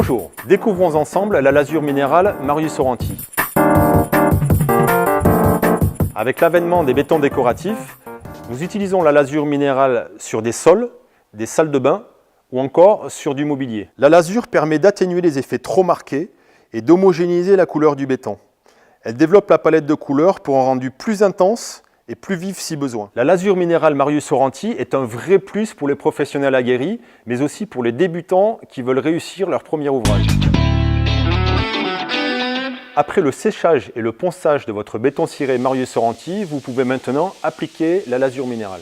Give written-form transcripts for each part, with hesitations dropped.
Bonjour, découvrons ensemble la lasure minérale Marius Sorrenti. Avec l'avènement des bétons décoratifs, nous utilisons la lasure minérale sur des sols, des salles de bain ou encore sur du mobilier. La lasure permet d'atténuer les effets trop marqués et d'homogénéiser la couleur du béton. Elle développe la palette de couleurs pour un rendu plus intense et plus vif si besoin. La lasure minérale Marius Sorrenti est un vrai plus pour les professionnels aguerris, mais aussi pour les débutants qui veulent réussir leur premier ouvrage. Après le séchage et le ponçage de votre béton ciré Marius Sorrenti, vous pouvez maintenant appliquer la lasure minérale.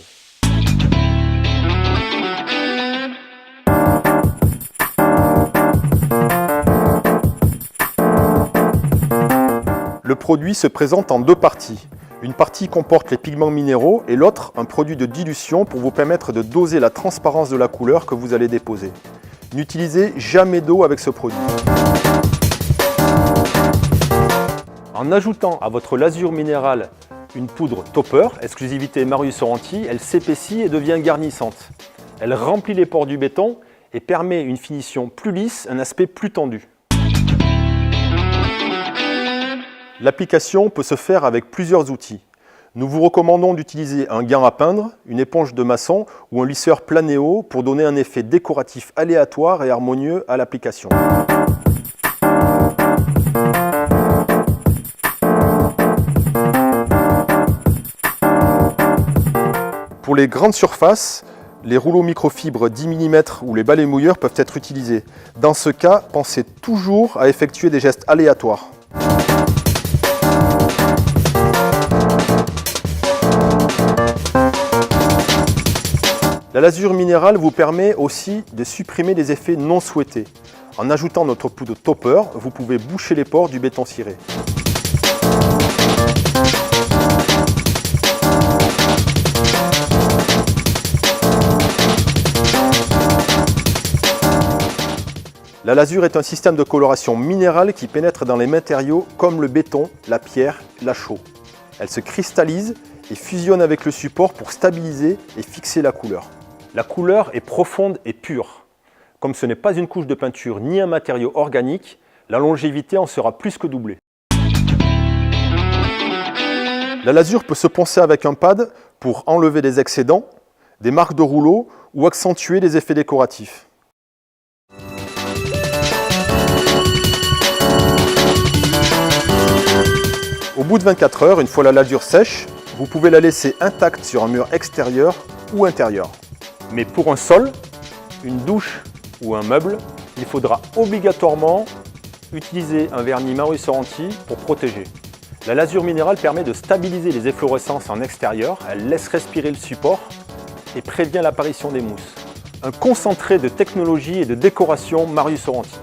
Le produit se présente en deux parties. Une partie comporte les pigments minéraux et l'autre un produit de dilution pour vous permettre de doser la transparence de la couleur que vous allez déposer. N'utilisez jamais d'eau avec ce produit. En ajoutant à votre lasure minérale une poudre topper, exclusivité Marius Sorrenti, elle s'épaissit et devient garnissante. Elle remplit les pores du béton et permet une finition plus lisse, un aspect plus tendu. L'application peut se faire avec plusieurs outils. Nous vous recommandons d'utiliser un gant à peindre, une éponge de maçon ou un lisseur planéo pour donner un effet décoratif aléatoire et harmonieux à l'application. Pour les grandes surfaces, les rouleaux microfibres 10 mm ou les balais mouilleurs peuvent être utilisés. Dans ce cas, pensez toujours à effectuer des gestes aléatoires. La lasure minérale vous permet aussi de supprimer des effets non souhaités. En ajoutant notre poudre topper, vous pouvez boucher les pores du béton ciré. La lasure est un système de coloration minérale qui pénètre dans les matériaux comme le béton, la pierre, la chaux. Elle se cristallise et fusionne avec le support pour stabiliser et fixer la couleur. La couleur est profonde et pure. Comme ce n'est pas une couche de peinture ni un matériau organique, la longévité en sera plus que doublée. La lasure peut se poncer avec un pad pour enlever des excédents, des marques de rouleau ou accentuer les effets décoratifs. Au bout de 24 heures, une fois la lasure sèche, vous pouvez la laisser intacte sur un mur extérieur ou intérieur. Mais pour un sol, une douche ou un meuble, il faudra obligatoirement utiliser un vernis Marius Sorrenti pour protéger. La lasure minérale permet de stabiliser les efflorescences en extérieur, elle laisse respirer le support et prévient l'apparition des mousses. Un concentré de technologie et de décoration Marius Sorrenti.